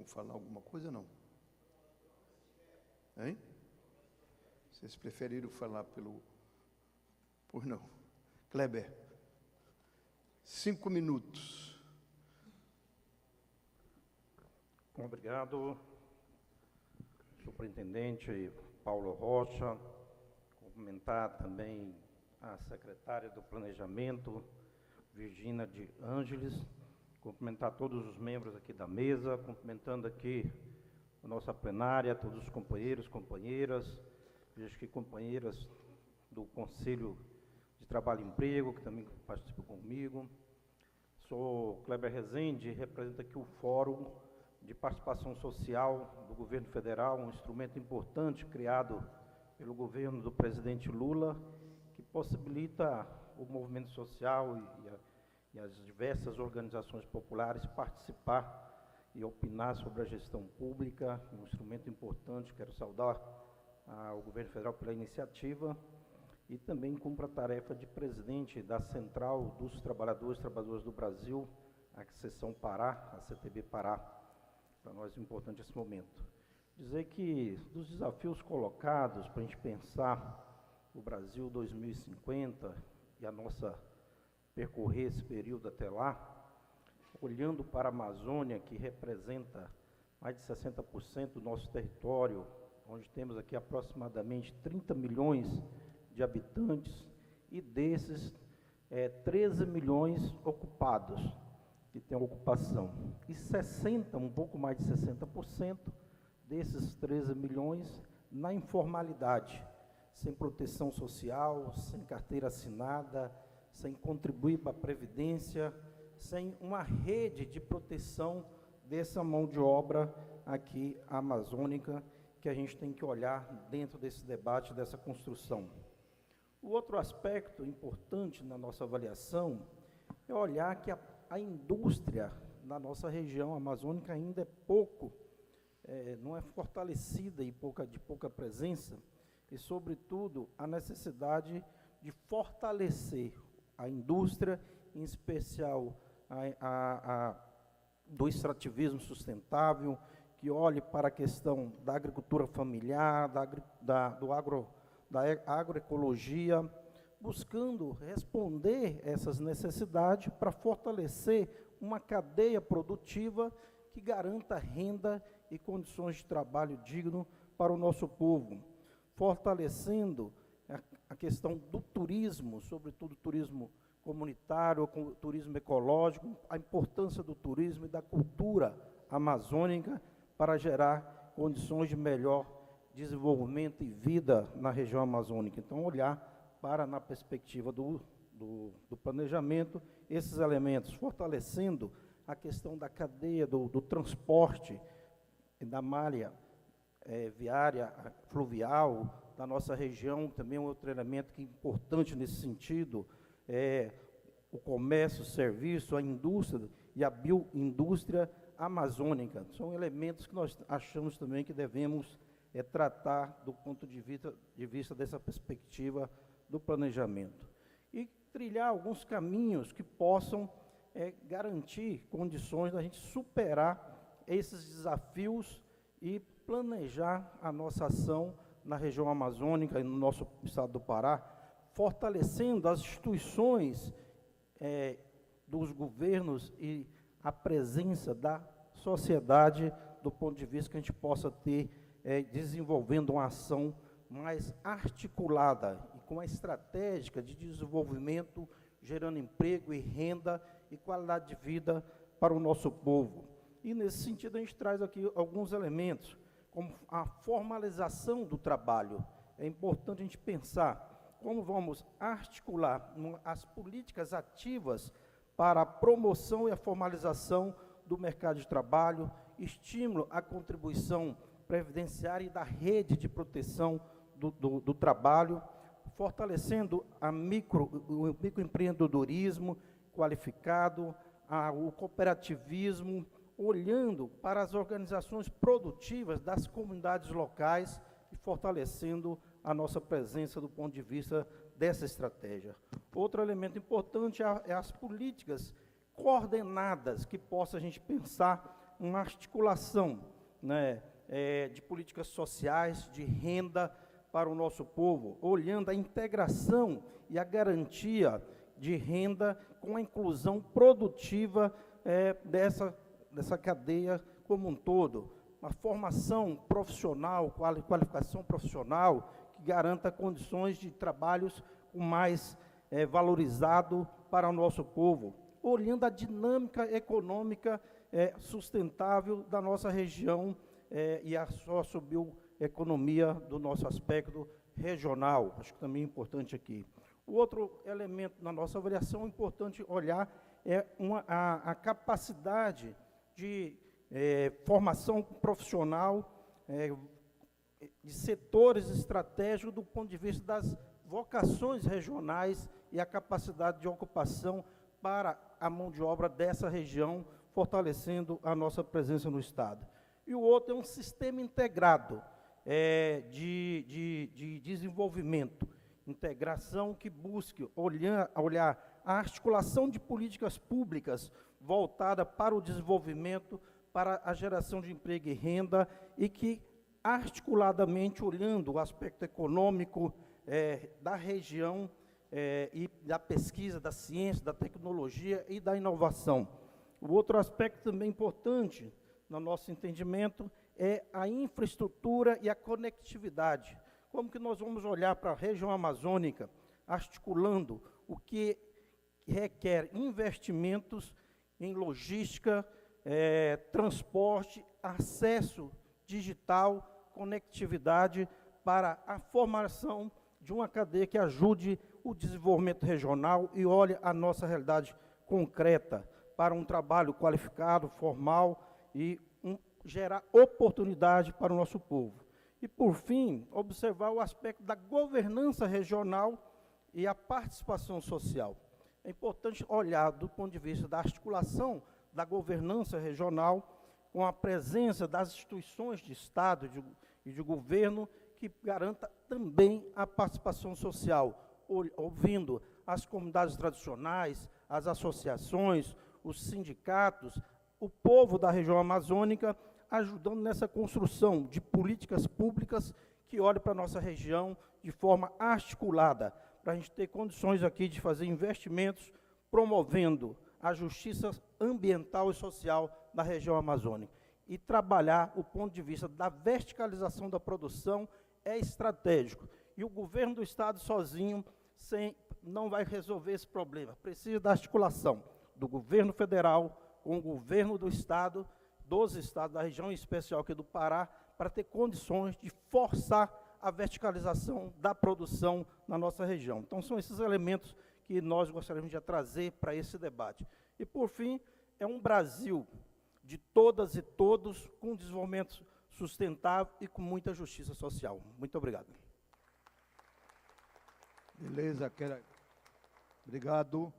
falar alguma coisa, não? Hein? Vocês preferiram falar por não. Kleber, 5 minutos. Obrigado, superintendente Paulo Rocha. Cumprimentar também a secretária do Planejamento, Virgínia de Ângeles. Cumprimentar todos os membros aqui da mesa, cumprimentando aqui a nossa plenária, todos os companheiros, companheiras, vejo que companheiras do Conselho de Trabalho e Emprego, que também participam comigo. Sou Kleber Rezende, represento aqui o Fórum de Participação Social do Governo Federal, um instrumento importante criado pelo governo do presidente Lula, que possibilita o movimento social e as diversas organizações populares participar e opinar sobre a gestão pública, um instrumento importante. Quero saudar o governo federal pela iniciativa e também cumpro a tarefa de presidente da Central dos Trabalhadores e Trabalhadoras do Brasil, a seção Pará, a CTB Pará. Para nós é importante esse momento. Dizer que dos desafios colocados para a gente pensar o Brasil 2050 e a nossa percorrer esse período até lá, olhando para a Amazônia, que representa mais de 60% do nosso território, onde temos aqui aproximadamente 30 milhões de habitantes, e desses 13 milhões ocupados, que têm ocupação, e um pouco mais de 60% desses 13 milhões na informalidade, sem proteção social, sem carteira assinada, sem contribuir para a Previdência, sem uma rede de proteção dessa mão de obra aqui amazônica, que a gente tem que olhar dentro desse debate, dessa construção. O outro aspecto importante na nossa avaliação é olhar que a indústria na nossa região amazônica ainda é pouco, não é fortalecida e de pouca presença, e, sobretudo, a necessidade de fortalecer a indústria, em especial do extrativismo sustentável, que olhe para a questão da agricultura familiar, da agroecologia, buscando responder essas necessidades para fortalecer uma cadeia produtiva que garanta renda e condições de trabalho digno para o nosso povo, fortalecendo a questão do turismo, sobretudo turismo comunitário, turismo ecológico, a importância do turismo e da cultura amazônica para gerar condições de melhor desenvolvimento e vida na região amazônica. Então, olhar para, na perspectiva do planejamento, esses elementos, fortalecendo a questão da cadeia do transporte, da malha viária, fluvial, da nossa região. Também um outro elemento que é importante nesse sentido é o comércio, o serviço, a indústria e a bioindústria amazônica. São elementos que nós achamos também que devemos tratar do ponto de vista dessa perspectiva do planejamento. E trilhar alguns caminhos que possam garantir condições da gente superar esses desafios e planejar a nossa ação na região amazônica e no nosso estado do Pará, fortalecendo as instituições dos governos e a presença da sociedade, do ponto de vista que a gente possa ter, desenvolvendo uma ação mais articulada e com a estratégica de desenvolvimento, gerando emprego e renda e qualidade de vida para o nosso povo. E, nesse sentido, a gente traz aqui alguns elementos, como a formalização do trabalho. É importante a gente pensar como vamos articular as políticas ativas para a promoção e a formalização do mercado de trabalho, estímulo à contribuição previdenciária e da rede de proteção do trabalho, fortalecendo o microempreendedorismo qualificado, o cooperativismo, olhando para as organizações produtivas das comunidades locais e fortalecendo a nossa presença do ponto de vista dessa estratégia. Outro elemento importante é as políticas coordenadas que possa a gente pensar uma articulação, né, de políticas sociais, de renda para o nosso povo, olhando a integração e a garantia de renda com a inclusão produtiva dessa cadeia como um todo. Uma formação profissional, qualificação profissional, que garanta condições de trabalhos mais valorizado para o nosso povo, olhando a dinâmica econômica sustentável da nossa região e a socioeconomia do nosso aspecto regional. Acho que também é importante aqui. O outro elemento na nossa avaliação importante olhar é a capacidade de formação profissional de setores estratégicos do ponto de vista das vocações regionais e a capacidade de ocupação para a mão de obra dessa região, fortalecendo a nossa presença no Estado. E o outro é um sistema integrado de desenvolvimento, integração que busque olhar a articulação de políticas públicas voltada para o desenvolvimento, para a geração de emprego e renda, e que, articuladamente, olhando o aspecto econômico da região e da pesquisa, da ciência, da tecnologia e da inovação. O outro aspecto também importante, no nosso entendimento, é a infraestrutura e a conectividade. Como que nós vamos olhar para a região amazônica, articulando o que requer investimentos em logística, transporte, acesso digital, conectividade, para a formação de uma cadeia que ajude o desenvolvimento regional e olhe a nossa realidade concreta para um trabalho qualificado, formal e gerar oportunidade para o nosso povo. E, por fim, observar o aspecto da governança regional e a participação social. É importante olhar do ponto de vista da articulação da governança regional com a presença das instituições de Estado e de governo que garanta também a participação social, ouvindo as comunidades tradicionais, as associações, os sindicatos, o povo da região amazônica, ajudando nessa construção de políticas públicas que olhem para a nossa região de forma articulada, para a gente ter condições aqui de fazer investimentos, promovendo a justiça ambiental e social na região amazônica. E trabalhar o ponto de vista da verticalização da produção é estratégico. E o governo do Estado sozinho não vai resolver esse problema. Precisa da articulação do governo federal com o governo do Estado, dos estados da região, em especial aqui do Pará, para ter condições de forçar a verticalização da produção na nossa região. Então, são esses elementos que nós gostaríamos de trazer para esse debate. E, por fim, é um Brasil de todas e todos, com desenvolvimento sustentável e com muita justiça social. Muito obrigado. Beleza, obrigado.